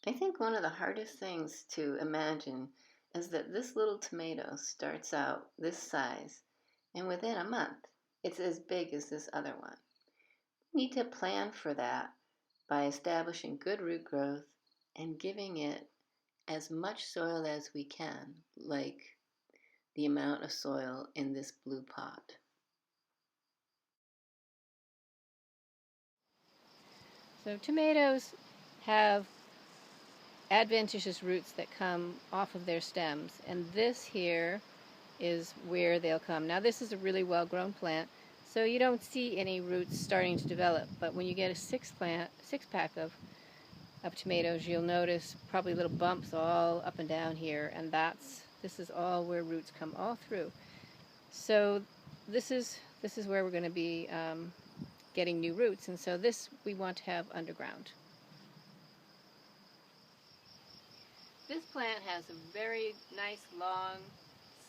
I think one of the hardest things to imagine is that this little tomato starts out this size, and within a month, it's as big as this other one. We need to plan for that by establishing good root growth and giving it as much soil as we can, like the amount of soil in this blue pot. So tomatoes have adventitious roots that come off of their stems, and this here is where they'll come. Now this is a really well-grown plant, so you don't see any roots starting to develop, but when you get a six-pack of tomatoes, you'll notice probably little bumps all up and down here, and this is all where roots come all through. So this is where we're going to be getting new roots, and so this we want to have underground. This plant has a very nice long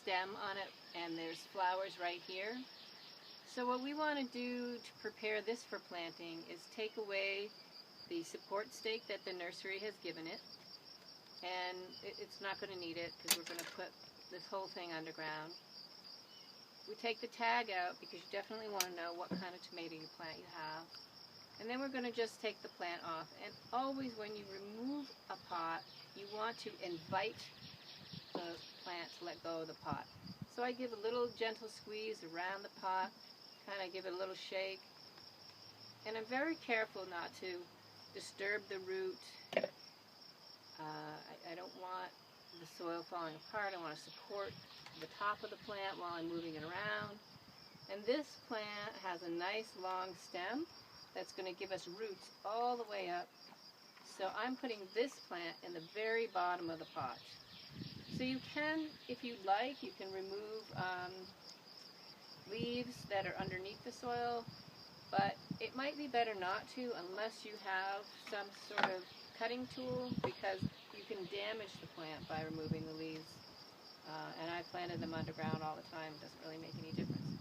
stem on it, and there's flowers right here. So what we want to do to prepare this for planting is take away the support stake that the nursery has given it, and it's not going to need it because we're going to put this whole thing underground. We take the tag out because you definitely want to know what kind of tomato plant you have. And then we're going to just take the plant off. And always when you remove a pot, you want to invite the plant to let go of the pot. So I give a little gentle squeeze around the pot, kind of give it a little shake. And I'm very careful not to disturb the root. I don't want the soil falling apart. I want to support the top of the plant while I'm moving it around. And this plant has a nice long stem that's going to give us roots all the way up. So I'm putting this plant in the very bottom of the pot. So you can, if you'd like, you can remove leaves that are underneath the soil, but it might be better not to unless you have some sort of cutting tool, because you can damage the plant by removing the leaves. And I've planted them underground all the time. It doesn't really make any difference.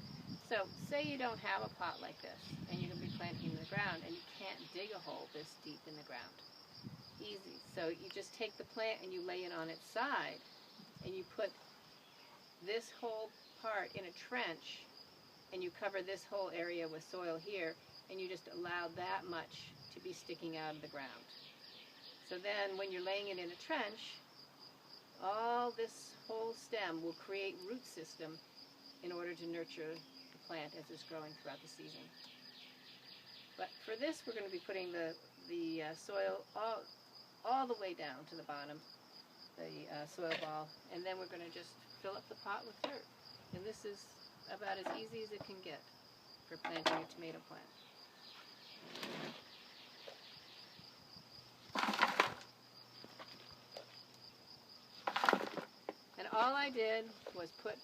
So say you don't have a pot like this, and you're going to be planting in the ground, and you can't dig a hole this deep in the ground. Easy. So you just take the plant and you lay it on its side, and you put this whole part in a trench, and you cover this whole area with soil here, and you just allow that much to be sticking out of the ground. So then when you're laying it in a trench, all this whole stem will create root system in order to nurture the plant as it's growing throughout the season. But for this, we're going to be putting the soil all the way down to the bottom, the soil ball, and then we're going to just fill up the pot with dirt. And this is about as easy as it can get for planting a tomato plant. And all I did was put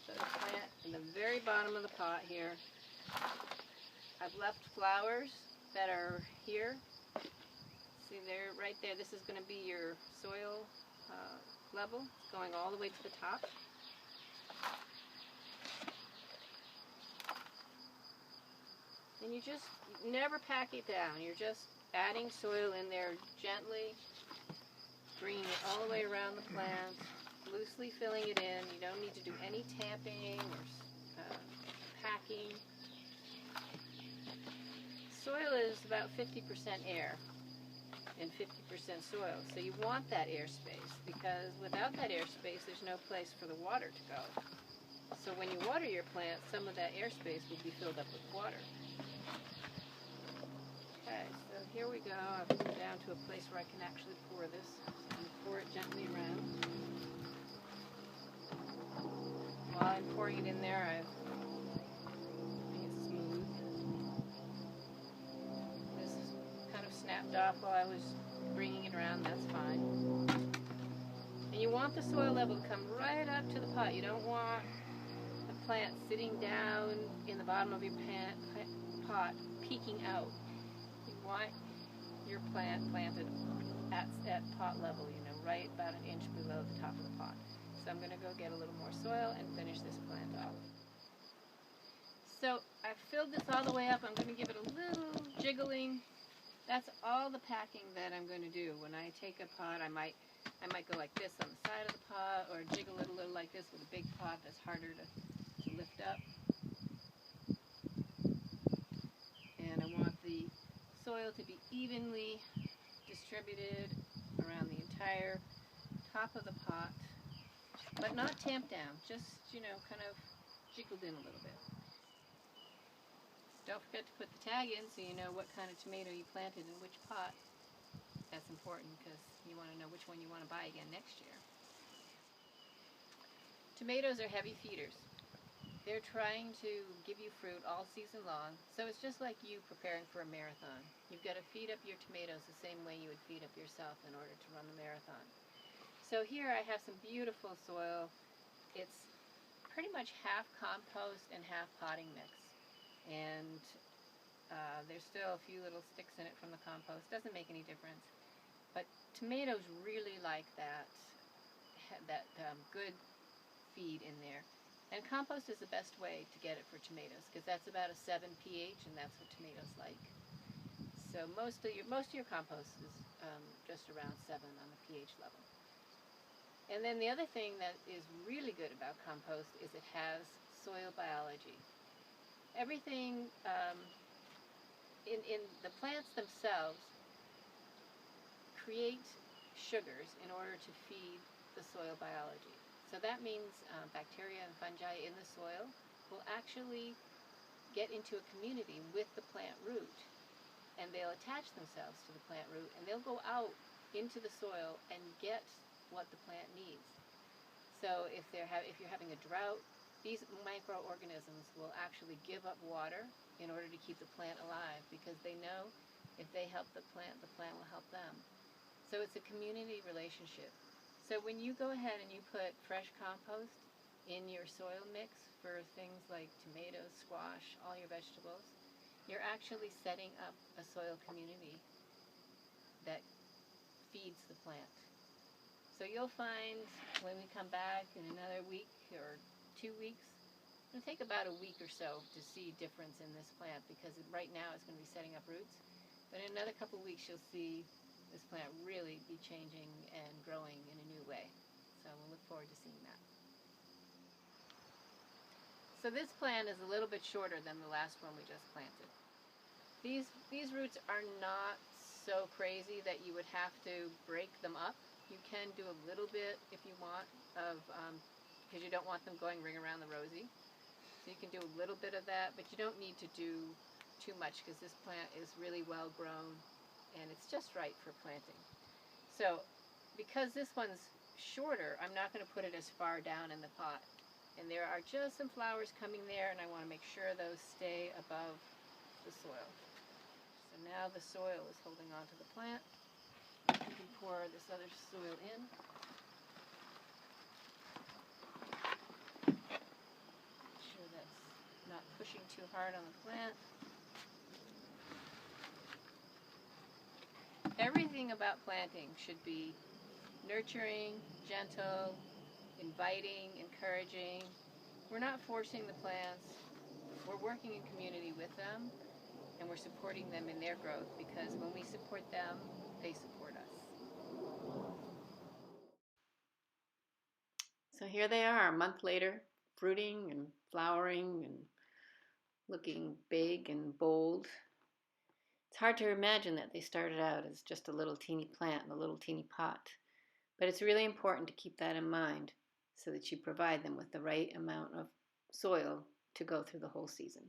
the plant in the very bottom of the pot here. I've left flowers that are here. See, they're right there. This is going to be your soil level, going all the way to the top. And you just never pack it down. You're just adding soil in there gently, bringing it all the way around the plant, loosely filling it in. You don't need to do any tamping or packing. Soil is about 50% air and 50% soil, so you want that air space, because without that air space there's no place for the water to go. So when you water your plant, some of that air space will be filled up with water. Okay, so here we go. I've moved down to a place where I can actually pour this. So I'm going to pour it gently around. While I'm pouring it in there, I make it smooth. This is kind of snapped off while I was bringing it around. That's fine. And you want the soil level to come right up to the pot. You don't want the plant sitting down in the bottom of your pot, peeking out. You want your plant planted at pot level, right about an inch below the top of the pot. So I'm going to go get a little more soil and finish this plant off. So I've filled this all the way up. I'm going to give it a little jiggling that's all the packing that I'm going to do. When I take a pot, I might go like this on the side of the pot, or jiggle it a little like this with a big pot that's harder to lift up. And I want the soil to be evenly distributed around the entire top of the pot, but not tamped down, just, kind of jiggled in a little bit. Don't forget to put the tag in so you know what kind of tomato you planted in which pot. That's important because you want to know which one you want to buy again next year. Tomatoes are heavy feeders. They're trying to give you fruit all season long, so it's just like you preparing for a marathon. You've got to feed up your tomatoes the same way you would feed up yourself in order to run the marathon. So here I have some beautiful soil. It's pretty much half compost and half potting mix. And there's still a few little sticks in it from the compost. Doesn't make any difference. But tomatoes really like that good feed in there. And compost is the best way to get it for tomatoes because that's about a 7 pH, and that's what tomatoes like. So most of your compost is just around 7 on the pH level. And then the other thing that is really good about compost is it has soil biology. Everything in the plants themselves create sugars in order to feed the soil biology. So that means bacteria and fungi in the soil will actually get into a community with the plant root, and they'll attach themselves to the plant root, and they'll go out into the soil and get what the plant needs. So if you're having a drought, these microorganisms will actually give up water in order to keep the plant alive because they know if they help the plant will help them. So it's a community relationship. So when you go ahead and you put fresh compost in your soil mix for things like tomatoes, squash, all your vegetables, you're actually setting up a soil community that feeds the plant. So you'll find when we come back in another week or 2 weeks, it'll take about a week or so to see difference in this plant because right now it's going to be setting up roots. But in another couple of weeks you'll see this plant really be changing and growing in a new way. So we'll look forward to seeing that. So this plant is a little bit shorter than the last one we just planted. These roots are not so crazy that you would have to break them up. You can do a little bit if you want because you don't want them going ring around the rosy. So you can do a little bit of that, but you don't need to do too much because this plant is really well grown and it's just right for planting. So because this one's shorter, I'm not going to put it as far down in the pot. And there are just some flowers coming there, and I want to make sure those stay above the soil. So now the soil is holding on to the plant. You can pour this other soil in. Make sure that's not pushing too hard on the plant. Everything about planting should be nurturing, gentle, inviting, encouraging. We're not forcing the plants. We're working in community with them, and we're supporting them in their growth because when we support them, they support us. So here they are a month later, fruiting and flowering and looking big and bold. It's hard to imagine that they started out as just a little teeny plant in a little teeny pot. But it's really important to keep that in mind so that you provide them with the right amount of soil to go through the whole season.